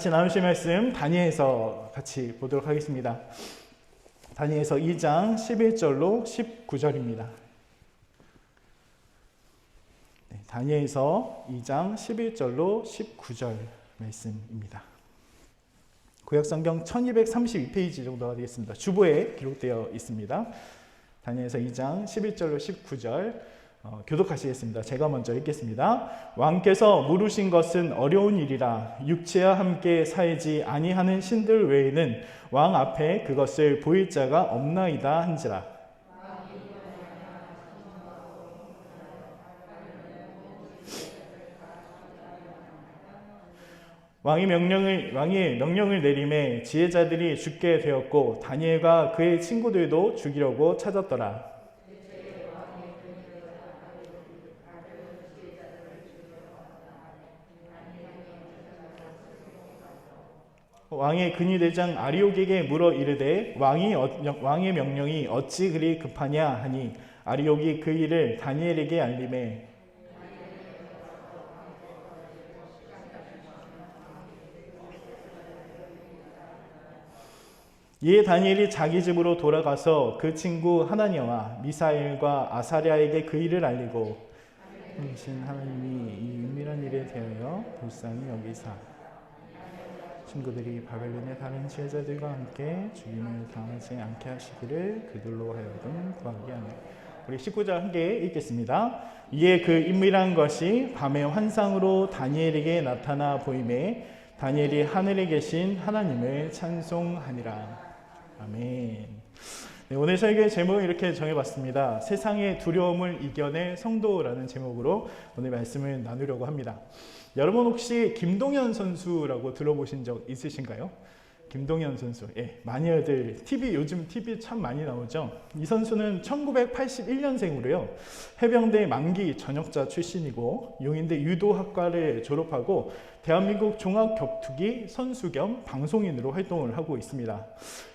같이 나누실 말씀 다니엘서 같이 보도록 하겠습니다. 다니엘서 2장 11절로 19절입니다. 다니엘서 2장 11절로 19절 말씀입니다. 구약성경 1232페이지 정도가 되겠습니다. 주보에 기록되어 있습니다. 다니엘서 2장 11절로 19절 교독하시겠습니다. 제가 먼저 읽겠습니다. 왕께서 물으신 것은 어려운 일이라 육체와 함께 살지 아니하는 신들 외에는 왕 앞에 그것을 보일 자가 없나이다 한지라. 왕의 명령을 내림에 지혜자들이 죽게 되었고 다니엘과 그의 친구들도 죽이려고 찾았더라. 왕의 근위대장 아리옥에게 물어 이르되 왕의 명령이 어찌 그리 급하냐 하니 아리옥이 그 일을 다니엘에게 알림해 이에 다니엘이 자기 집으로 돌아가서 그 친구 하나니아와 미사엘과 아사랴에게 그 일을 알리고 신 하나님이 이 은밀한 일에 대하여 불쌍히 여기사 친구들이 바벨론의 다른 지혜자들과 함께 죽임을 당하지 않게 하시기를 그들로 하여금 구하게 하며. 우리 19절 함께 읽겠습니다. 이에 그 은밀한 것이 밤의 환상으로 다니엘에게 나타나 보이매 다니엘이 하늘에 계신 하나님을 찬송하니라. 아멘. 네, 오늘 설교의 제목을 이렇게 정해봤습니다. 세상의 두려움을 이겨낼 성도라는 제목으로 오늘 말씀을 나누려고 합니다. 여러분 혹시 김동현 선수라고 들어보신 적 있으신가요? 김동현 선수. 예, 마니아들 요즘 TV 참 많이 나오죠. 이 선수는 1981년생으로요. 해병대 만기 전역자 출신이고 용인대 유도학과를 졸업하고 대한민국 종합격투기 선수 겸 방송인으로 활동을 하고 있습니다.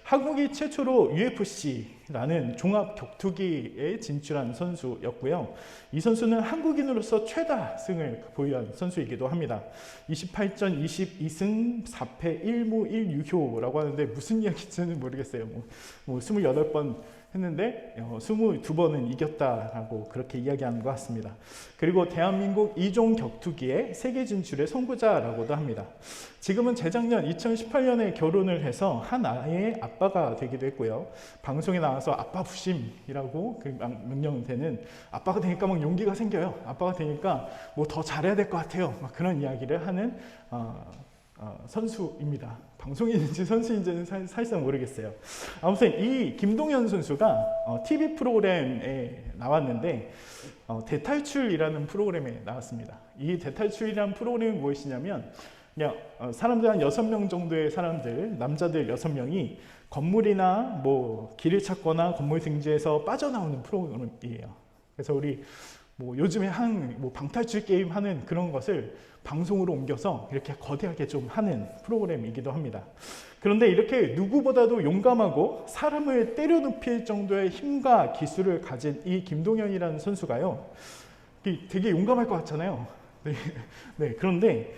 한국이 최초로 UFC라는 종합격투기에 진출한 선수였고요. 이 선수는 한국인으로서 최다 승을 보유한 선수이기도 합니다. 28전 22승 4패 1무 1유효라고 하는데 무슨 이야기인지는 모르겠어요. 28번 했는데 22번은 이겼다라고 그렇게 이야기하는 것 같습니다. 그리고 대한민국 2종 격투기의 세계 진출의 선구자라고도 합니다. 지금은 재작년 2018년에 결혼을 해서 한 아이의 아빠가 되기도 했고요. 방송에 나와서 아빠 부심이라고 그 명명되는 아빠가 되니까 막 용기가 생겨요. 아빠가 되니까 뭐 더 잘해야 될 것 같아요. 막 그런 이야기를 하는 선수입니다. 방송인인지 선수인지는 사실상 모르겠어요. 아무튼 이 김동현 선수가 TV 프로그램에 나왔는데 대탈출이라는 프로그램에 나왔습니다. 이 대탈출이라는 프로그램이 무엇이냐면 그냥 사람들 한 6명 정도의 사람들, 남자들 6명이 건물이나 뭐 길을 찾거나 건물 등지에서 빠져나오는 프로그램이에요. 그래서 우리 요즘에 방탈출 게임 하는 그런 것을 방송으로 옮겨서 이렇게 거대하게 좀 하는 프로그램이기도 합니다. 그런데 이렇게 누구보다도 용감하고 사람을 때려 눕힐 정도의 힘과 기술을 가진 이 김동현이라는 선수가요, 되게 용감할 것 같잖아요. 네, 그런데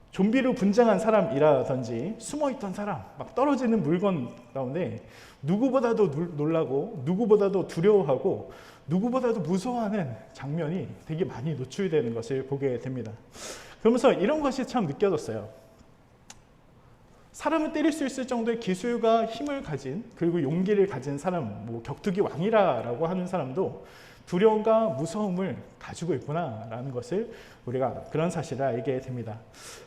좀비로 분장한 사람이라든지 숨어있던 사람, 막 떨어지는 물건 가운데 누구보다도 놀라고 누구보다도 두려워하고 누구보다도 무서워하는 장면이 되게 많이 노출되는 것을 보게 됩니다. 그러면서 이런 것이 참 느껴졌어요. 사람을 때릴 수 있을 정도의 기술과 힘을 가진, 그리고 용기를 가진 사람, 격투기 왕이라고 하는 사람도 두려움과 무서움을 가지고 있구나라는 것을 우리가 그런 사실을 알게 됩니다.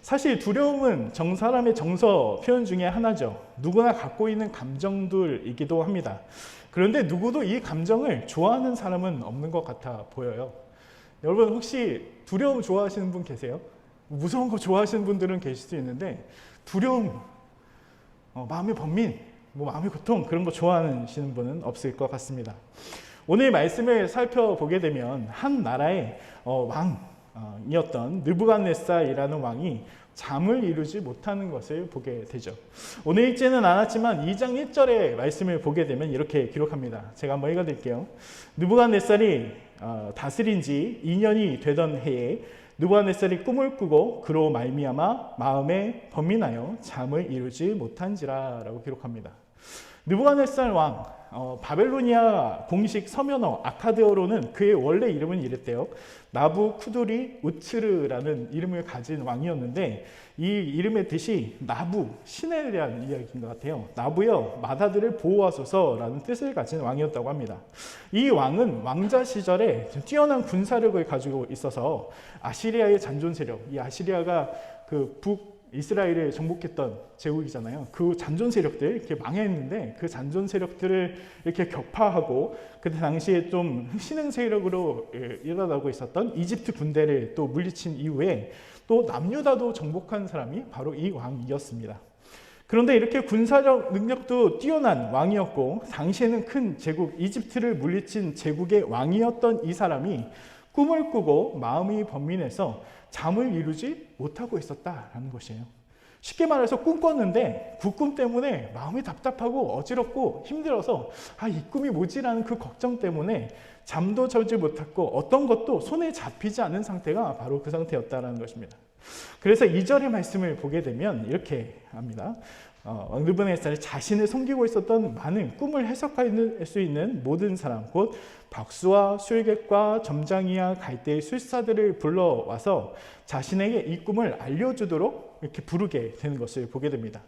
사실 두려움은 사람의 정서 표현 중에 하나죠. 누구나 갖고 있는 감정들이기도 합니다. 그런데 누구도 이 감정을 좋아하는 사람은 없는 것 같아 보여요. 여러분 혹시 두려움 좋아하시는 분 계세요? 무서운 거 좋아하시는 분들은 계실 수 있는데 두려움, 마음의 번민, 마음의 고통 그런 거 좋아하시는 분은 없을 것 같습니다. 오늘 말씀을 살펴보게 되면 한 나라의 왕이었던 느부갓네살이라는 왕이 잠을 이루지 못하는 것을 보게 되죠. 오늘 읽지는 않았지만 2장 1절의 말씀을 보게 되면 이렇게 기록합니다. 제가 한번 읽어드릴게요. 느부갓네살이 다스린 지 2년이 되던 해에 느부갓네살이 꿈을 꾸고 그로 말미암아 마음에 번민하여 잠을 이루지 못한지라라고 기록합니다. 느부갓네살 왕, 바벨로니아 공식 서면어 아카드어로는 그의 원래 이름은 이랬대요. 나부쿠두리 우츠르라는 이름을 가진 왕이었는데, 이 이름의 뜻이 나부, 신에 대한 이야기인 것 같아요. 나부여, 마다들을 보호하소서라는 뜻을 가진 왕이었다고 합니다. 이 왕은 왕자 시절에 뛰어난 군사력을 가지고 있어서 아시리아의 잔존 세력, 이 아시리아가 그 이스라엘을 정복했던 제국이잖아요. 그 잔존 세력들 이렇게 망했는데, 그 잔존 세력들을 이렇게 격파하고 그때 당시에 좀 신흥 세력으로 일어나고 있었던 이집트 군대를 또 물리친 이후에 또 남유다도 정복한 사람이 바로 이 왕이었습니다. 그런데 이렇게 군사력 능력도 뛰어난 왕이었고 당시에는 큰 제국 이집트를 물리친 제국의 왕이었던 이 사람이 꿈을 꾸고 마음이 번민해서 잠을 이루지 못하고 있었다라는 것이에요. 쉽게 말해서 꿈 꿨는데 그 꿈 때문에 마음이 답답하고 어지럽고 힘들어서 이 꿈이 뭐지라는 그 걱정 때문에 잠도 자지 못했고 어떤 것도 손에 잡히지 않은 상태가 바로 그 상태였다는 것입니다. 그래서 2절의 말씀을 보게 되면 이렇게 합니다. 왕 느부갓네살이 자신을 섬기고 있었던 많은 꿈을 해석할 수 있는 모든 사람, 곧 박수와 술객과 점장이와 갈대의 술사들을 불러와서 자신에게 이 꿈을 알려주도록 이렇게 부르게 되는 것을 보게 됩니다.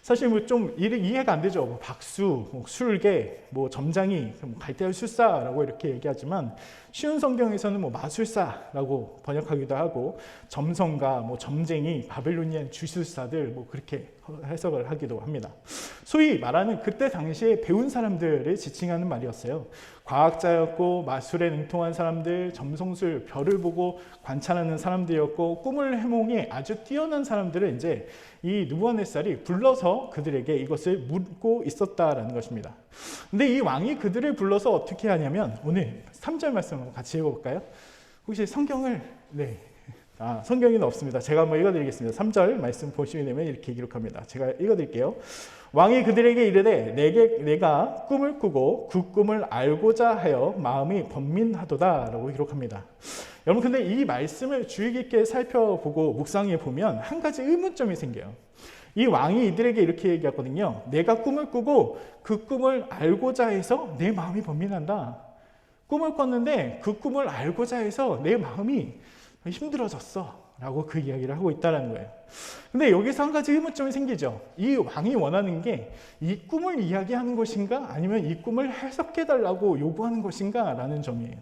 사실 좀 이해가 안 되죠. 박수, 술객, 점장이, 갈대의 술사라고 이렇게 얘기하지만 쉬운 성경에서는 마술사라고 번역하기도 하고 점성가, 점쟁이, 바벨로니안 주술사들 그렇게 해석을 하기도 합니다. 소위 말하는 그때 당시에 배운 사람들을 지칭하는 말이었어요. 과학자였고 마술에 능통한 사람들, 점성술, 별을 보고 관찰하는 사람들이었고 꿈을 해몽에 아주 뛰어난 사람들을 이제 이 느부갓네살이 불러서 그들에게 이것을 묻고 있었다라는 것입니다. 근데 이 왕이 그들을 불러서 어떻게 하냐면 오늘 3절 말씀 한번 같이 읽어볼까요? 혹시 성경을 성경에는 없습니다. 제가 한번 읽어드리겠습니다. 3절 말씀 보시게 되면 이렇게 기록합니다. 제가 읽어드릴게요. 왕이 그들에게 이르되 내가 꿈을 꾸고 그 꿈을 알고자 하여 마음이 번민하도다 라고 기록합니다. 여러분 근데 이 말씀을 주의 깊게 살펴보고 묵상해 보면 한 가지 의문점이 생겨요. 이 왕이 이들에게 이렇게 얘기하거든요. 내가 꿈을 꾸고 그 꿈을 알고자 해서 내 마음이 번민한다. 꿈을 꿨는데 그 꿈을 알고자 해서 내 마음이 힘들어졌어 라고 그 이야기를 하고 있다는 거예요. 근데 여기서 한 가지 의문점이 생기죠. 이 왕이 원하는 게 이 꿈을 이야기하는 것인가 아니면 이 꿈을 해석해 달라고 요구하는 것인가 라는 점이에요.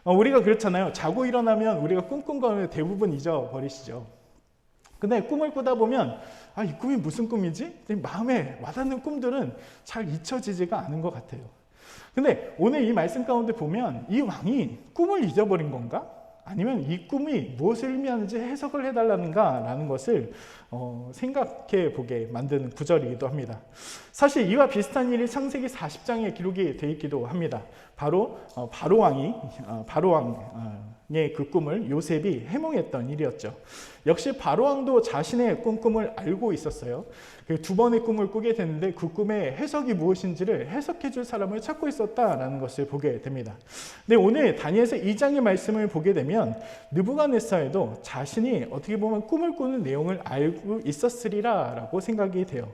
우리가 그렇잖아요. 자고 일어나면 우리가 꿈꾼 거는 대부분 잊어버리시죠. 근데 꿈을 꾸다 보면 이 꿈이 무슨 꿈이지? 마음에 와닿는 꿈들은 잘 잊혀지지가 않은 것 같아요. 근데 오늘 이 말씀 가운데 보면 이 왕이 꿈을 잊어버린 건가? 아니면 이 꿈이 무엇을 의미하는지 해석을 해달라는가 라는 것을 생각해 보게 만드는 구절이기도 합니다. 사실 이와 비슷한 일이 창세기 40장에 기록이 되어 있기도 합니다. 바로 바로왕의 그 꿈을 요셉이 해몽했던 일이었죠. 역시 바로왕도 자신의 꿈을 알고 있었어요. 두 번의 꿈을 꾸게 됐는데 그 꿈의 해석이 무엇인지를 해석해 줄 사람을 찾고 있었다라는 것을 보게 됩니다. 근데 오늘 다니엘서 2장의 말씀을 보게 되면 느부갓네살도 자신이 어떻게 보면 꿈을 꾸는 내용을 알고 있었으리라 라고 생각이 돼요.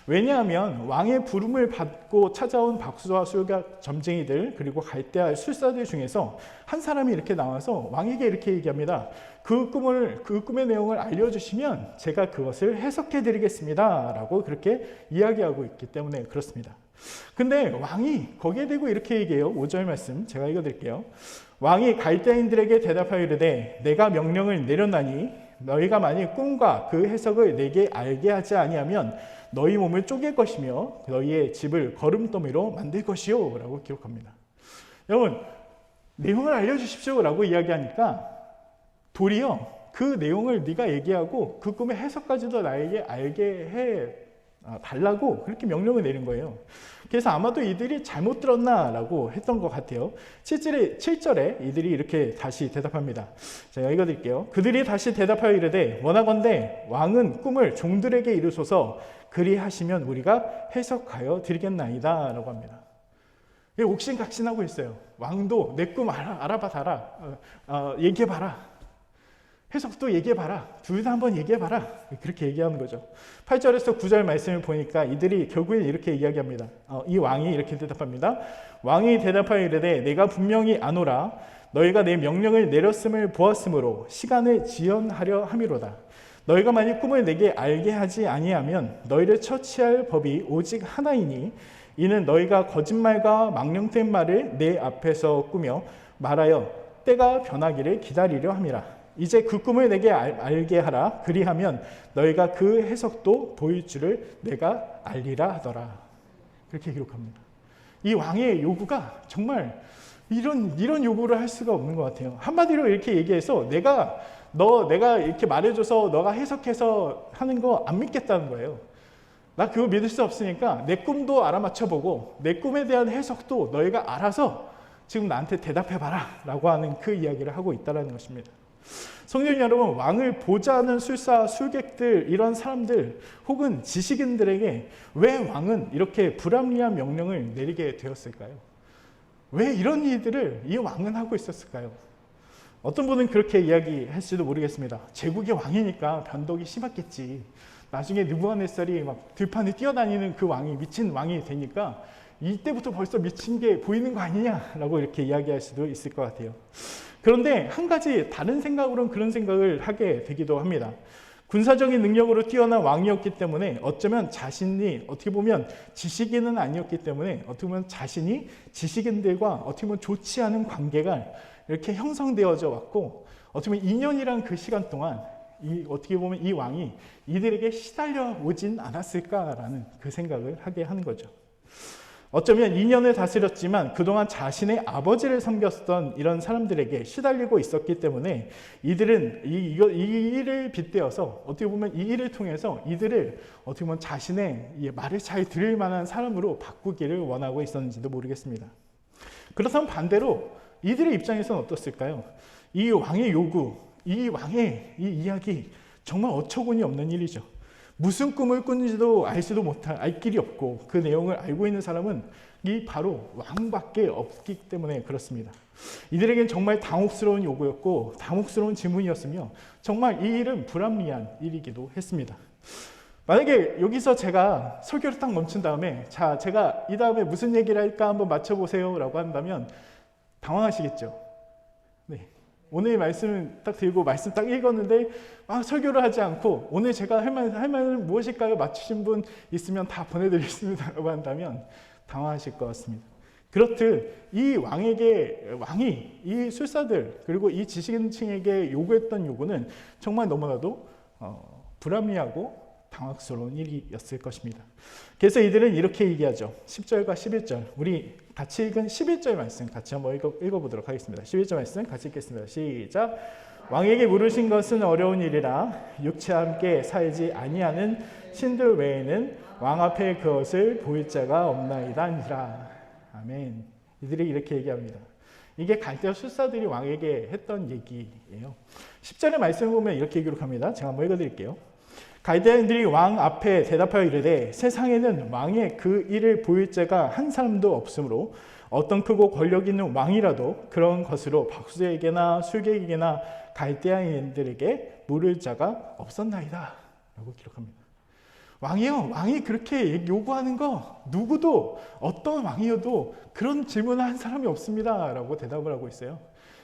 왜냐하면 왕의 부름을 받고 찾아온 박수와 술객, 점쟁이들 그리고 갈대아 술사들 중에서 한 사람이 이렇게 나와서 왕에게 이렇게 얘기합니다. 그 꿈의 내용을 알려주시면 제가 그것을 해석해 드리겠습니다 라고 그렇게 이야기하고 있기 때문에 그렇습니다. 근데 왕이 거기에 대고 이렇게 얘기해요. 5절 말씀 제가 읽어드릴게요. 왕이 갈대인들에게 대답하여 이르되 내가 명령을 내렸나니 너희가 만일 꿈과 그 해석을 내게 알게 하지 아니하면 너희 몸을 쪼갤 것이며 너희의 집을 거름더미로 만들 것이요 라고 기록합니다. 여러분 내용을 알려주십시오 라고 이야기하니까 도리어 그 내용을 네가 얘기하고 그 꿈의 해석까지도 나에게 알게 해 달라고 그렇게 명령을 내린 거예요. 그래서 아마도 이들이 잘못 들었나 라고 했던 것 같아요. 7절에 이들이 이렇게 다시 대답합니다. 제가 읽어드릴게요. 그들이 다시 대답하여 이르되 원하건대 왕은 꿈을 종들에게 이르소서 그리하시면 우리가 해석하여 드리겠나이다 라고 합니다. 옥신각신하고 있어요. 왕도 내 꿈 알아봐 달라 얘기해봐라. 해석도 얘기해봐라. 둘 다 한번 얘기해봐라. 그렇게 얘기하는 거죠. 8절에서 9절 말씀을 보니까 이들이 결국엔 이렇게 이야기합니다. 이 왕이 이렇게 대답합니다. 왕이 대답하여 이르되 내가 분명히 아노라. 너희가 내 명령을 내렸음을 보았으므로 시간을 지연하려 함이로다. 너희가 만일 꿈을 내게 알게 하지 아니하면 너희를 처치할 법이 오직 하나이니 이는 너희가 거짓말과 망령된 말을 내 앞에서 꾸며 말하여 때가 변하기를 기다리려 함이라. 이제 그 꿈을 내게 알게 하라. 그리하면 너희가 그 해석도 보일 줄을 내가 알리라 하더라. 그렇게 기록합니다. 이 왕의 요구가 정말 이런 요구를 할 수가 없는 것 같아요. 한마디로 이렇게 얘기해서 내가 이렇게 말해줘서 너가 해석해서 하는 거 안 믿겠다는 거예요. 나 그거 믿을 수 없으니까 내 꿈도 알아맞혀보고 내 꿈에 대한 해석도 너희가 알아서 지금 나한테 대답해봐라 라고 하는 그 이야기를 하고 있다는 것입니다. 성도 여러분, 왕을 보좌하는 술사, 술객들, 이런 사람들 혹은 지식인들에게 왜 왕은 이렇게 불합리한 명령을 내리게 되었을까요? 왜 이런 일들을 이 왕은 하고 있었을까요? 어떤 분은 그렇게 이야기할지도 모르겠습니다. 제국의 왕이니까 변덕이 심했겠지. 나중에 느부갓네살이 막 들판에 뛰어다니는 그 왕이 미친 왕이 되니까 이때부터 벌써 미친 게 보이는 거 아니냐라고 이렇게 이야기할 수도 있을 것 같아요. 그런데 한 가지 다른 생각으로는 그런 생각을 하게 되기도 합니다. 군사적인 능력으로 뛰어난 왕이었기 때문에 어쩌면 자신이 어떻게 보면 지식인은 아니었기 때문에 어떻게 보면 자신이 지식인들과 어떻게 보면 좋지 않은 관계가 이렇게 형성되어져 왔고 어떻게 보면 2년이란 그 시간 동안 어떻게 보면 이 왕이 이들에게 시달려 오진 않았을까라는 그 생각을 하게 하는 거죠. 어쩌면 2년을 다스렸지만 그동안 자신의 아버지를 섬겼던 이런 사람들에게 시달리고 있었기 때문에 이들은 이 일을 빗대어서 어떻게 보면 이 일을 통해서 이들을 어떻게 보면 자신의 말을 잘 들을 만한 사람으로 바꾸기를 원하고 있었는지도 모르겠습니다. 그렇다면 반대로 이들의 입장에서는 어떻을까요? 이 왕의 요구, 이 왕의 이 이야기 정말 어처구니 없는 일이죠. 무슨 꿈을 꾸는지도 알지도 못할, 알 길이 없고 그 내용을 알고 있는 사람은 바로 왕밖에 없기 때문에 그렇습니다. 이들에겐 정말 당혹스러운 요구였고 당혹스러운 질문이었으며 정말 이 일은 불합리한 일이기도 했습니다. 만약에 여기서 제가 설교를 딱 멈춘 다음에 자, 제가 이 다음에 무슨 얘기를 할까 한번 맞춰보세요 라고 한다면 당황하시겠죠. 네. 오늘 말씀을 딱 들고 말씀 딱 읽었는데 막 설교를 하지 않고 오늘 제가 할 말은 무엇일까요? 맞추신 분 있으면 다 보내드리겠습니다 라고 한다면 당황하실 것 같습니다. 그렇듯 이 왕이 이 술사들 그리고 이 지식인층에게 요구했던 요구는 정말 너무나도 불합리하고 당황스러운 일이었을 것입니다. 그래서 이들은 이렇게 얘기하죠. 10절과 11절 우리 같이 읽은 11절 말씀 같이 한번 읽어보도록 하겠습니다. 11절 말씀 같이 읽겠습니다. 시작. 왕에게 물으신 것은 어려운 일이라 육체와 함께 살지 아니하는 신들 외에는 왕 앞에 그것을 보일 자가 없나이다 아니라. 아멘. 이들이 이렇게 얘기합니다. 이게 갈대아 술사들이 왕에게 했던 얘기예요. 10절의 말씀을 보면 이렇게 기록합니다. 제가 한번 읽어드릴게요. 갈대아인들이 왕 앞에 대답하여 이르되 세상에는 왕의 그 일을 보일 자가 한 사람도 없으므로 어떤 크고 권력 있는 왕이라도 그런 것으로 박수에게나 술객에게나 갈대아인들에게 물을 자가 없었나이다 라고 기록합니다. 왕이요, 왕이 그렇게 요구하는 거 누구도 어떤 왕이어도 그런 질문을 한 사람이 없습니다 라고 대답을 하고 있어요.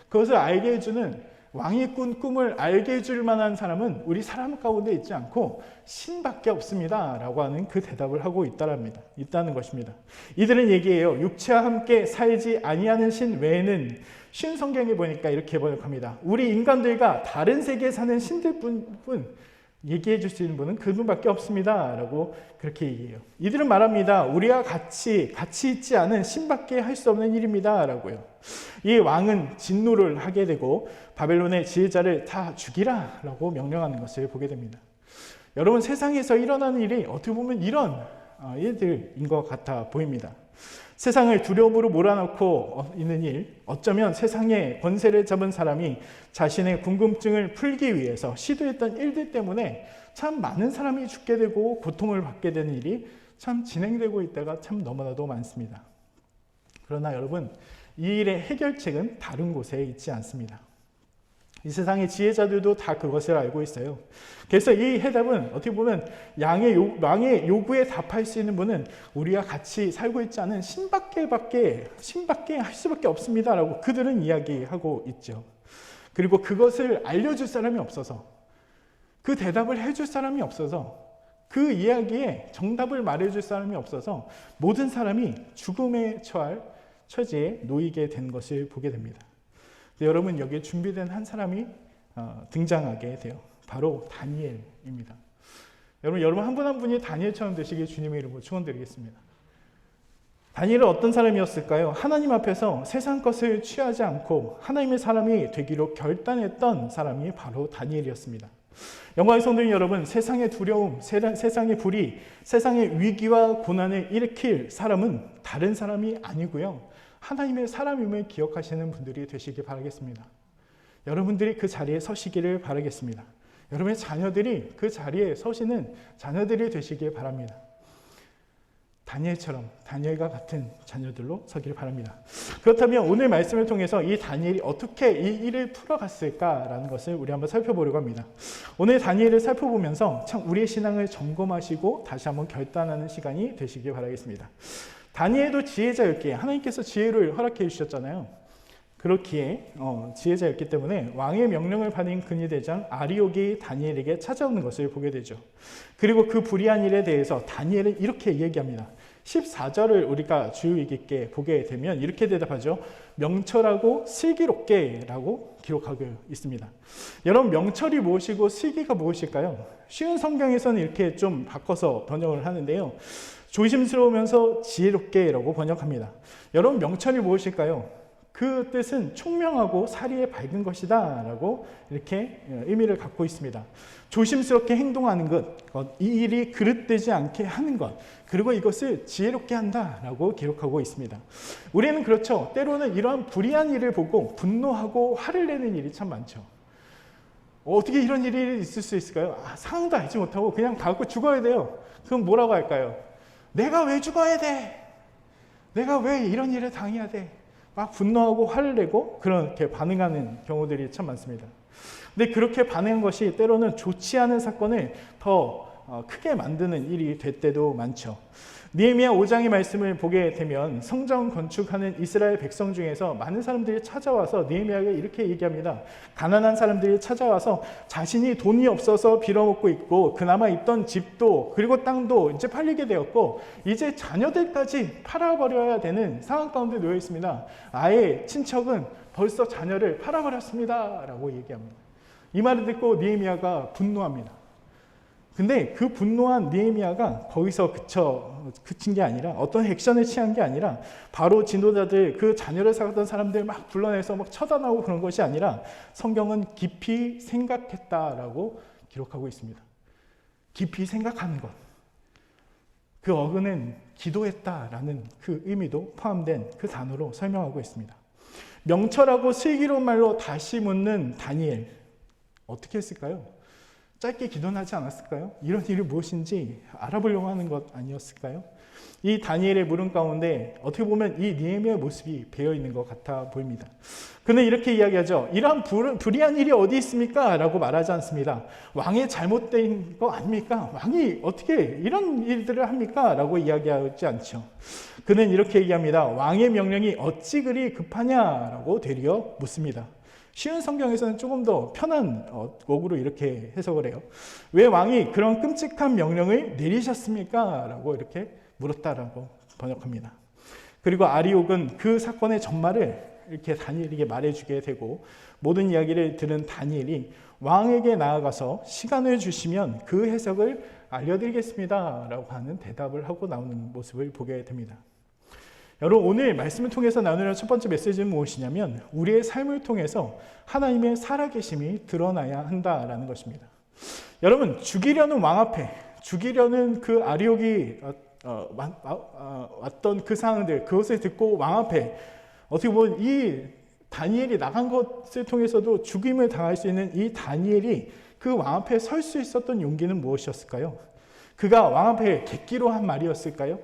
그것을 알게 해주는 왕이 꾼 꿈을 알게 해줄 만한 사람은 우리 사람 가운데 있지 않고 신밖에 없습니다 라고 하는 그 대답을 하고 있다는 것입니다. 이들은 얘기해요. 육체와 함께 살지 아니하는 신 외에는 신 성경에 보니까 이렇게 번역합니다. 우리 인간들과 다른 세계에 사는 신들뿐 얘기해 줄 수 있는 분은 그분밖에 없습니다 라고 그렇게 얘기해요. 이들은 말합니다. 우리와 같이 있지 않은 신밖에 할 수 없는 일입니다 라고요. 이 왕은 진노를 하게 되고 바벨론의 지혜자를 다 죽이라 라고 명령하는 것을 보게 됩니다. 여러분, 세상에서 일어나는 일이 어떻게 보면 이런 일들인 것 같아 보입니다. 세상을 두려움으로 몰아넣고 있는 일, 어쩌면 세상의 권세를 잡은 사람이 자신의 궁금증을 풀기 위해서 시도했던 일들 때문에 참 많은 사람이 죽게 되고 고통을 받게 되는 일이 참 진행되고 있다가 참 너무나도 많습니다. 그러나 여러분, 이 일의 해결책은 다른 곳에 있지 않습니다. 이 세상의 지혜자들도 다 그것을 알고 있어요. 그래서 이 해답은 어떻게 보면 왕의 요구에 답할 수 있는 분은 우리와 같이 살고 있지 않은 신밖에 할 수밖에 없습니다라고 그들은 이야기하고 있죠. 그리고 그것을 알려줄 사람이 없어서, 그 대답을 해줄 사람이 없어서, 그 이야기에 정답을 말해줄 사람이 없어서 모든 사람이 죽음에 처할 처지에 놓이게 된 것을 보게 됩니다. 여러분, 여기에 준비된 한 사람이 등장하게 돼요. 바로 다니엘입니다. 여러분 한 분 한 분이 다니엘처럼 되시길 주님의 이름으로 축원드리겠습니다. 다니엘은 어떤 사람이었을까요? 하나님 앞에서 세상 것을 취하지 않고 하나님의 사람이 되기로 결단했던 사람이 바로 다니엘이었습니다. 영광의 성도님 여러분, 세상의 두려움, 세상의 불의, 세상의 위기와 고난을 일으킬 사람은 다른 사람이 아니고요, 하나님의 사람임을 기억하시는 분들이 되시길 바라겠습니다. 여러분들이 그 자리에 서시기를 바라겠습니다. 여러분의 자녀들이 그 자리에 서시는 자녀들이 되시길 바랍니다. 다니엘처럼, 다니엘과 같은 자녀들로 서기를 바랍니다. 그렇다면 오늘 말씀을 통해서 이 다니엘이 어떻게 이 일을 풀어갔을까라는 것을 우리 한번 살펴보려고 합니다. 오늘 다니엘을 살펴보면서 참 우리의 신앙을 점검하시고 다시 한번 결단하는 시간이 되시길 바라겠습니다. 다니엘도 지혜자였기에 하나님께서 지혜를 허락해 주셨잖아요. 그렇기에 지혜자였기 때문에 왕의 명령을 받은 근위대장 아리옥이 다니엘에게 찾아오는 것을 보게 되죠. 그리고 그 불의한 일에 대해서 다니엘은 이렇게 얘기합니다. 14절을 우리가 주의 깊게 보게 되면 이렇게 대답하죠. 명철하고 슬기롭게 라고 기록하고 있습니다. 여러분, 명철이 무엇이고 슬기가 무엇일까요? 쉬운 성경에서는 이렇게 좀 바꿔서 번역을 하는데요, 조심스러우면서 지혜롭게라고 번역합니다. 여러분, 명철이 무엇일까요? 그 뜻은 총명하고 사리에 밝은 것이다 라고 이렇게 의미를 갖고 있습니다. 조심스럽게 행동하는 것, 이 일이 그릇되지 않게 하는 것, 그리고 이것을 지혜롭게 한다라고 기록하고 있습니다. 우리는 그렇죠. 때로는 이러한 불의한 일을 보고 분노하고 화를 내는 일이 참 많죠. 어떻게 이런 일이 있을 수 있을까요? 상황도 알지 못하고 그냥 가고 죽어야 돼요. 그럼 뭐라고 할까요? 내가 왜 죽어야 돼? 내가 왜 이런 일을 당해야 돼? 막 분노하고 화를 내고 그렇게 반응하는 경우들이 참 많습니다. 근데 그렇게 반응한 것이 때로는 좋지 않은 사건을 더 크게 만드는 일이 될 때도 많죠. 느헤미야 5장의 말씀을 보게 되면 성전 건축하는 이스라엘 백성 중에서 많은 사람들이 찾아와서 느헤미야가 이렇게 얘기합니다. 가난한 사람들이 찾아와서 자신이 돈이 없어서 빌어먹고 있고 그나마 있던 집도 그리고 땅도 이제 팔리게 되었고 이제 자녀들까지 팔아버려야 되는 상황 가운데 놓여 있습니다. 아예 친척은 벌써 자녀를 팔아버렸습니다 라고 얘기합니다. 이 말을 듣고 느헤미야가 분노합니다. 근데 그 분노한 느헤미야가 거기서 그친 게 아니라 어떤 액션을 취한 게 아니라 바로 지도자들, 그 자녀를 살았던 사람들 막 불러내서 막 처단하고 그런 것이 아니라 성경은 깊이 생각했다라고 기록하고 있습니다. 깊이 생각하는 것. 그 어근은 기도했다라는 그 의미도 포함된 그 단어로 설명하고 있습니다. 명철하고 슬기로운 말로 다시 묻는 다니엘. 어떻게 했을까요? 짧게 기도는 하지 않았을까요? 이런 일이 무엇인지 알아보려고 하는 것 아니었을까요? 이 다니엘의 물음 가운데 어떻게 보면 이 느헤미야의 모습이 배어 있는 것 같아 보입니다. 그는 이렇게 이야기하죠. 이러한 불의한 일이 어디 있습니까? 라고 말하지 않습니다. 왕의 잘못된 거 아닙니까? 왕이 어떻게 이런 일들을 합니까? 라고 이야기하지 않죠. 그는 이렇게 얘기합니다. 왕의 명령이 어찌 그리 급하냐라고 되려 묻습니다. 쉬운 성경에서는 조금 더 편한 어구로 이렇게 해석을 해요. 왜 왕이 그런 끔찍한 명령을 내리셨습니까? 라고 이렇게 물었다라고 번역합니다. 그리고 아리옥은 그 사건의 전말을 이렇게 다니엘에게 말해주게 되고 모든 이야기를 들은 다니엘이 왕에게 나아가서 시간을 주시면 그 해석을 알려드리겠습니다 라고 하는 대답을 하고 나오는 모습을 보게 됩니다. 여러분, 오늘 말씀을 통해서 나누는 첫 번째 메시지는 무엇이냐면 우리의 삶을 통해서 하나님의 살아계심이 드러나야 한다라는 것입니다. 여러분, 죽이려는 왕 앞에, 죽이려는 그 아리옥이 왔던 그 상황들, 그것을 듣고 왕 앞에 어떻게 보면 이 다니엘이 나간 것을 통해서도 죽임을 당할 수 있는 이 다니엘이 그 왕 앞에 설 수 있었던 용기는 무엇이었을까요? 그가 왕 앞에 객기로 한 말이었을까요?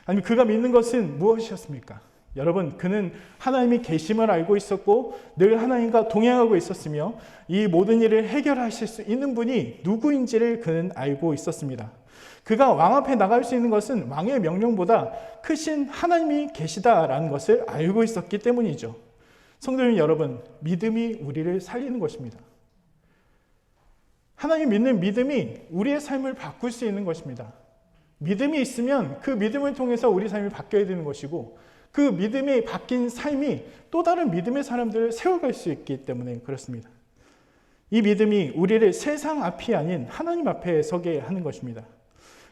아니면 그가 믿는 것은 무엇이었습니까? 여러분, 그는 하나님이 계심을 알고 있었고 늘 하나님과 동행하고 있었으며 이 모든 일을 해결하실 수 있는 분이 누구인지를 그는 알고 있었습니다. 그가 왕 앞에 나갈 수 있는 것은 왕의 명령보다 크신 하나님이 계시다라는 것을 알고 있었기 때문이죠. 성도님 여러분, 믿음이 우리를 살리는 것입니다. 하나님 믿는 믿음이 우리의 삶을 바꿀 수 있는 것입니다. 믿음이 있으면 그 믿음을 통해서 우리 삶이 바뀌어야 되는 것이고, 그 믿음이 바뀐 삶이 또 다른 믿음의 사람들을 세워갈 수 있기 때문에 그렇습니다. 이 믿음이 우리를 세상 앞이 아닌 하나님 앞에 서게 하는 것입니다.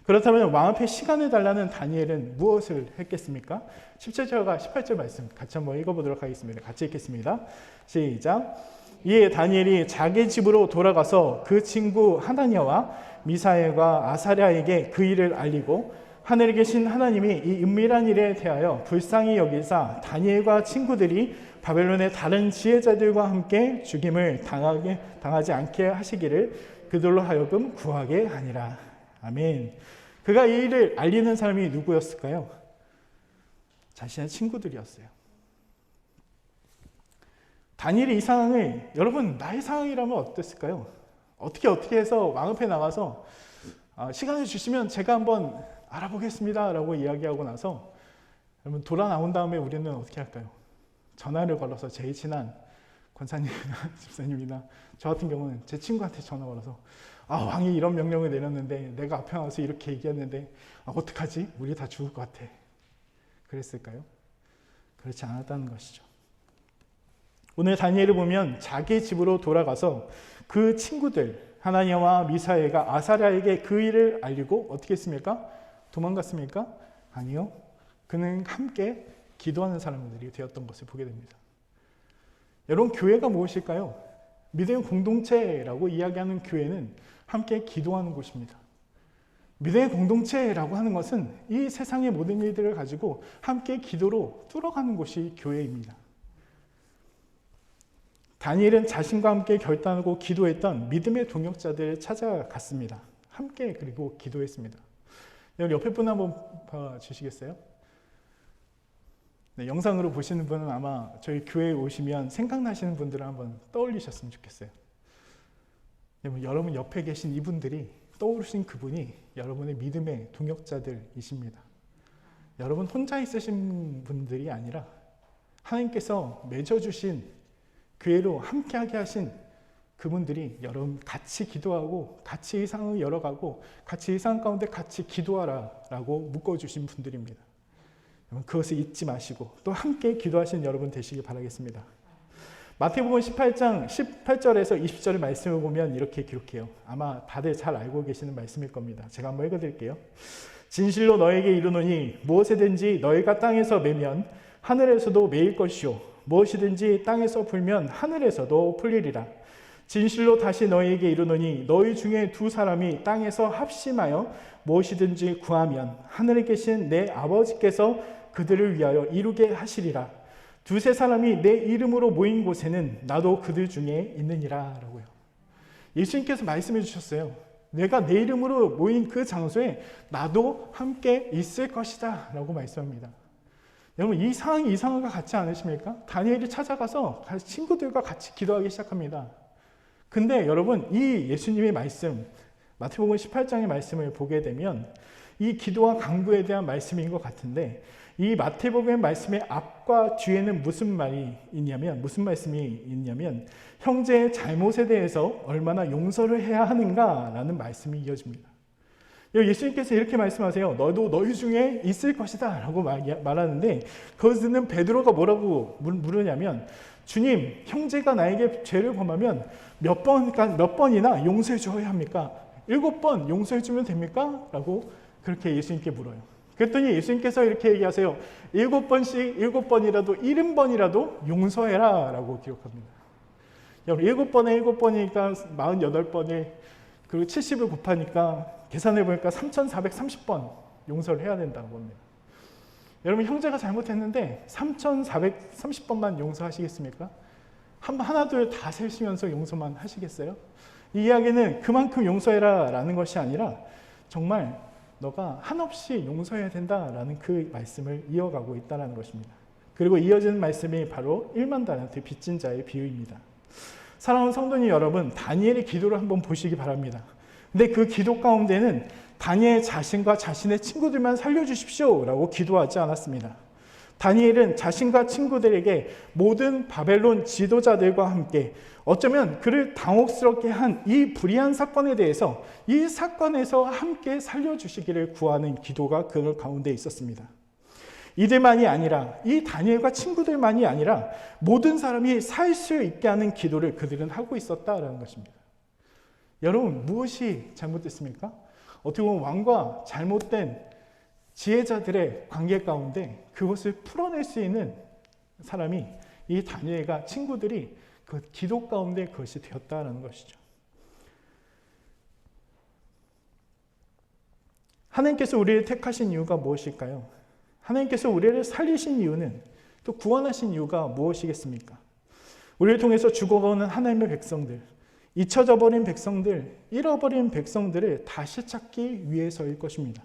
그렇다면 왕 앞에 시간을 달라는 다니엘은 무엇을 했겠습니까? 17절과 18절 말씀 같이 한번 읽어보도록 하겠습니다. 같이 읽겠습니다. 시작. 이에 다니엘이 자기 집으로 돌아가서 그 친구 하나냐와 미사엘과 아사랴에게 그 일을 알리고 하늘에 계신 하나님이 이 은밀한 일에 대하여 불쌍히 여기사 다니엘과 친구들이 바벨론의 다른 지혜자들과 함께 죽임을 당하지 않게 하시기를 그들로 하여금 구하게 하니라. 아멘. 그가 이 일을 알리는 사람이 누구였을까요? 자신의 친구들이었어요. 다니엘이 이 상황을, 여러분 나의 상황이라면 어땠을까요? 어떻게 해서 왕 앞에 나가서 시간을 주시면 제가 한번 알아보겠습니다 라고 이야기하고 나서 여러분 돌아 나온 다음에 우리는 어떻게 할까요? 전화를 걸어서 제일 친한 권사님이나 집사님이나 저 같은 경우는 제 친구한테 전화 걸어서 왕이 이런 명령을 내렸는데 내가 앞에 나와서 이렇게 얘기했는데 어떡하지? 우리 다 죽을 것 같아. 그랬을까요? 그렇지 않았다는 것이죠. 오늘 다니엘을 보면 자기 집으로 돌아가서 그 친구들 하나냐와 미사엘과 아사랴에게 그 일을 알리고 어떻게 했습니까? 도망갔습니까? 아니요. 그는 함께 기도하는 사람들이 되었던 것을 보게 됩니다. 여러분, 교회가 무엇일까요? 믿음의 공동체라고 이야기하는 교회는 함께 기도하는 곳입니다. 믿음의 공동체라고 하는 것은 이 세상의 모든 일들을 가지고 함께 기도로 뚫어가는 곳이 교회입니다. 다니엘은 자신과 함께 결단하고 기도했던 믿음의 동역자들을 찾아갔습니다. 함께 그리고 기도했습니다. 여기 옆에 분 한번 봐주시겠어요? 네, 영상으로 보시는 분은 아마 저희 교회에 오시면 생각나시는 분들을 한번 떠올리셨으면 좋겠어요. 여러분 옆에 계신 이분들이 떠오르신 그분이 여러분의 믿음의 동역자들이십니다. 여러분 혼자 있으신 분들이 아니라 하나님께서 맺어주신 교회로 함께하게 하신 그분들이 여러분 같이 기도하고 같이 이 상황을 열어가고 같이 이 상황 가운데 같이 기도하라 라고 묶어주신 분들입니다. 그것을 잊지 마시고 또 함께 기도하시는 여러분 되시길 바라겠습니다. 마태복음 18장 18절에서 20절의 말씀을 보면 이렇게 기록해요. 아마 다들 잘 알고 계시는 말씀일 겁니다. 제가 한번 읽어드릴게요. 진실로 너에게 이르노니 무엇이든지 너희가 땅에서 매면 하늘에서도 매일 것이요 무엇이든지 땅에서 풀면 하늘에서도 풀리리라. 진실로 다시 너희에게 이르노니 너희 중에 두 사람이 땅에서 합심하여 무엇이든지 구하면 하늘에 계신 내 아버지께서 그들을 위하여 이루게 하시리라. 두세 사람이 내 이름으로 모인 곳에는 나도 그들 중에 있느니라 라고요. 예수님께서 말씀해 주셨어요. 내가 내 이름으로 모인 그 장소에 나도 함께 있을 것이다 라고 말씀합니다. 여러분 이 상황이 이 상황과 같지 않으십니까? 다니엘이 찾아가서 친구들과 같이 기도하기 시작합니다. 근데 여러분 이 예수님의 말씀 마태복음 18장의 말씀을 보게 되면 이 기도와 간구에 대한 말씀인 것 같은데 이 마태복음의 말씀의 앞과 뒤에는 무슨 말씀이 있냐면 형제의 잘못에 대해서 얼마나 용서를 해야 하는가라는 말씀이 이어집니다. 예수님께서 이렇게 말씀하세요. 너도 너희 중에 있을 것이다 라고 말하는데 그것은 베드로가 뭐라고 물으냐면 주님, 형제가 나에게 죄를 범하면 몇 번이나 용서해 줘야 합니까? 7번 용서해 주면 됩니까? 라고 그렇게 예수님께 물어요. 그랬더니 예수님께서 이렇게 얘기하세요. 7번씩 7번이라도 70번이라도 용서해라 라고 기록합니다. 여러분 7번에 7번이니까 48번에 그리고 70을 곱하니까 계산해 보니까 3430번 용서를 해야 된다고 합니다. 여러분 형제가 잘못했는데 3430번만 용서하시겠습니까? 하나 둘 다 세시면서 용서만 하시겠어요? 이 이야기는 그만큼 용서해라 라는 것이 아니라 정말 너가 한없이 용서해야 된다라는 그 말씀을 이어가고 있다는 것입니다. 그리고 이어지는 말씀이 바로 1만 달란트 빚진 자의 비유입니다. 사랑하는 성도님 여러분, 다니엘의 기도를 한번 보시기 바랍니다. 근데 그 기도 가운데는 다니엘 자신과 자신의 친구들만 살려주십시오 라고 기도하지 않았습니다. 다니엘은 자신과 친구들에게 모든 바벨론 지도자들과 함께 어쩌면 그를 당혹스럽게 한 이 불의한 사건에 대해서 이 사건에서 함께 살려주시기를 구하는 기도가 그 가운데 있었습니다. 이들만이 아니라, 이 다니엘과 친구들만이 아니라 모든 사람이 살 수 있게 하는 기도를 그들은 하고 있었다라는 것입니다. 여러분, 무엇이 잘못됐습니까? 어떻게 보면 왕과 잘못된 지혜자들의 관계 가운데 그것을 풀어낼 수 있는 사람이 이 다니엘과 친구들이 그 기도 가운데 그것이 되었다는 것이죠. 하나님께서 우리를 택하신 이유가 무엇일까요? 하나님께서 우리를 살리신 이유는, 또 구원하신 이유가 무엇이겠습니까? 우리를 통해서 죽어가는 하나님의 백성들, 잊혀져 버린 백성들, 잃어버린 백성들을 다시 찾기 위해서일 것입니다.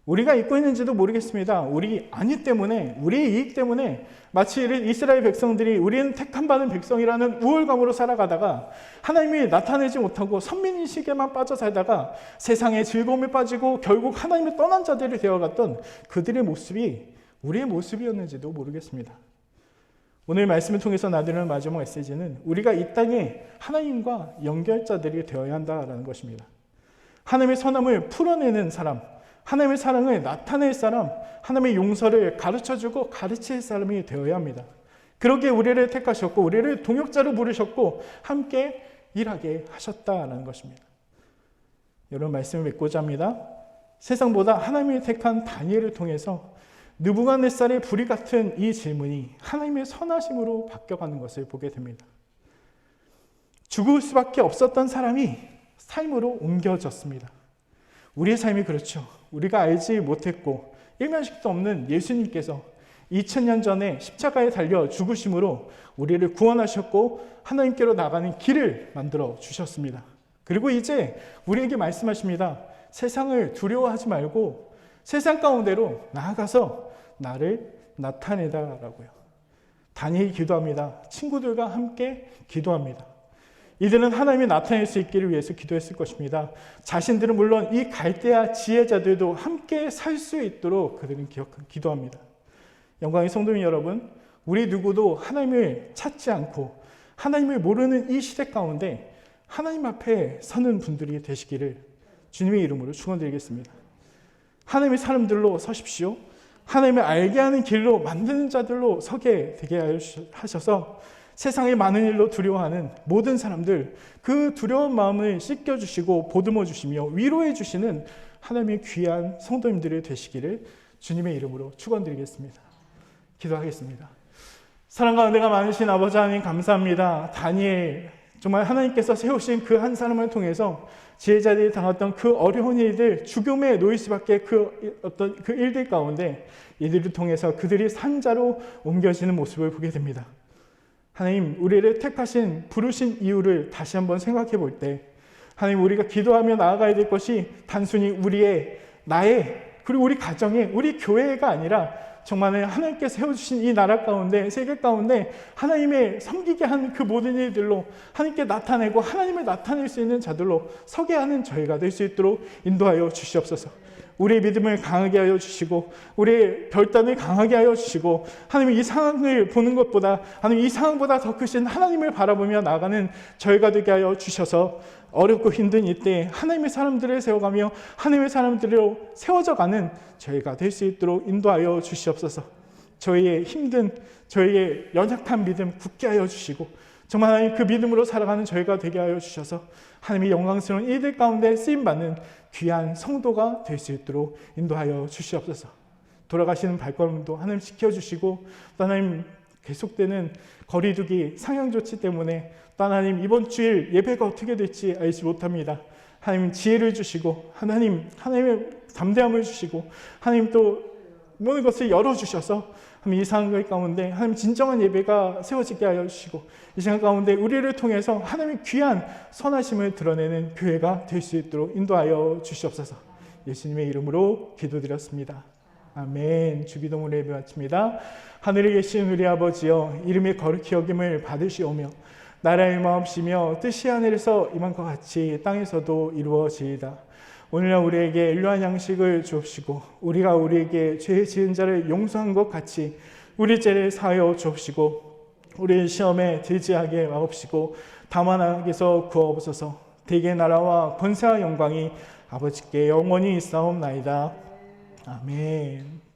우리가 잊고 있는지도 모르겠습니다. 우리 아니 때문에, 우리의 이익 때문에 마치 이스라엘 백성들이 우리는 택함 받은 백성이라는 우월감으로 살아가다가 하나님이 나타내지 못하고 선민의식에만 빠져 살다가 세상의 즐거움에 빠지고 결국 하나님을 떠난 자들이 되어갔던 그들의 모습이 우리의 모습이었는지도 모르겠습니다. 오늘 말씀을 통해서 나누는 마지막 메시지는 우리가 이 땅에 하나님과 연결자들이 되어야 한다는 것입니다. 하나님의 선함을 풀어내는 사람, 하나님의 사랑을 나타낼 사람, 하나님의 용서를 가르쳐주고 가르칠 사람이 되어야 합니다. 그러기에 우리를 택하셨고 우리를 동역자로 부르셨고 함께 일하게 하셨다는 것입니다. 여러분, 말씀을 맺고자 합니다. 세상보다 하나님이 택한 다니엘을 통해서 느부갓네살의 불의 같은 이 질문이 하나님의 선하심으로 바뀌어가는 것을 보게 됩니다. 죽을 수밖에 없었던 사람이 삶으로 옮겨졌습니다. 우리의 삶이 그렇죠. 우리가 알지 못했고 일면식도 없는 예수님께서 2000년 전에 십자가에 달려 죽으심으로 우리를 구원하셨고 하나님께로 나가는 길을 만들어 주셨습니다. 그리고 이제 우리에게 말씀하십니다. 세상을 두려워하지 말고 세상 가운데로 나아가서 나를 나타내다라고요. 다니엘이 기도합니다. 친구들과 함께 기도합니다. 이들은 하나님이 나타낼 수 있기를 위해서 기도했을 것입니다. 자신들은 물론 이 갈대아 지혜자들도 함께 살 수 있도록 그들은 기도합니다. 영광의 성도님 여러분, 우리 누구도 하나님을 찾지 않고 하나님을 모르는 이 시대 가운데 하나님 앞에 서는 분들이 되시기를 주님의 이름으로 축원드리겠습니다. 하나님의 사람들로 서십시오. 하나님을 알게 하는 길로 만드는 자들로 서게 되게 하셔서 세상의 많은 일로 두려워하는 모든 사람들, 그 두려운 마음을 씻겨주시고 보듬어 주시며 위로해 주시는 하나님의 귀한 성도님들이 되시기를 주님의 이름으로 축원드리겠습니다. 기도하겠습니다. 사랑과 은혜가 많으신 아버지 하나님 감사합니다. 다니엘, 정말 하나님께서 세우신 그 한 사람을 통해서 지혜자들이 당했던 그 어려운 일들, 죽음에 놓일 수밖에 그 일들 가운데 이들을 통해서 그들이 산자로 옮겨지는 모습을 보게 됩니다. 하나님, 우리를 택하신, 부르신 이유를 다시 한번 생각해 볼 때 하나님, 우리가 기도하며 나아가야 될 것이 단순히 우리의, 나의, 그리고 우리 가정의, 우리 교회가 아니라 정말 하나님께서 세워주신 이 나라 가운데, 세계 가운데 하나님의 섬기게 하는 그 모든 일들로 하나님께 나타내고 하나님을 나타낼 수 있는 자들로 서게 하는 저희가 될 수 있도록 인도하여 주시옵소서. 우리의 믿음을 강하게 하여 주시고 우리의 결단을 강하게 하여 주시고 하나님, 이 상황을 보는 것보다 하나님, 이 상황보다 더 크신 하나님을 바라보며 나아가는 저희가 되게 하여 주셔서 어렵고 힘든 이때 하나님의 사람들을 세워가며 하나님의 사람들로 세워져가는 저희가 될 수 있도록 인도하여 주시옵소서. 저희의 힘든, 저희의 연약한 믿음 굳게 하여 주시고 정말 하나님, 그 믿음으로 살아가는 저희가 되게 하여 주셔서 하나님의 영광스러운 이들 가운데 쓰임받는 귀한 성도가 될 수 있도록 인도하여 주시옵소서. 돌아가시는 발걸음도 하나님 지켜주시고 또 하나님, 계속되는 거리두기 상향조치 때문에 또 하나님, 이번 주일 예배가 어떻게 될지 알지 못합니다. 하나님, 지혜를 주시고 하나님의 담대함을 주시고 하나님, 또 모든 것을 열어주셔서 이 상황 가운데 하나님, 진정한 예배가 세워지게 하여 주시고 이 시간 가운데 우리를 통해서 하나님의 귀한 선하심을 드러내는 교회가 될 수 있도록 인도하여 주시옵소서. 예수님의 이름으로 기도드렸습니다. 아멘. 주기도문 예배 마칩니다. 하늘에 계신 우리 아버지여, 이름이 거룩히 여김을 받으시오며 나라의 마옵시며 뜻이 하늘에서 임한 것 같이 땅에서도 이루어지이다. 오늘날 우리에게 일용할 양식을 주옵시고 우리가 우리에게 죄 지은 자를 용서한 것 같이 우리 죄를 사하여 주옵시고 우리를 시험에 들지 하게 마옵시고 다만 악에서 구하옵소서. 대개 나라와 권세와 영광이 아버지께 영원히 있사옵나이다. 아멘.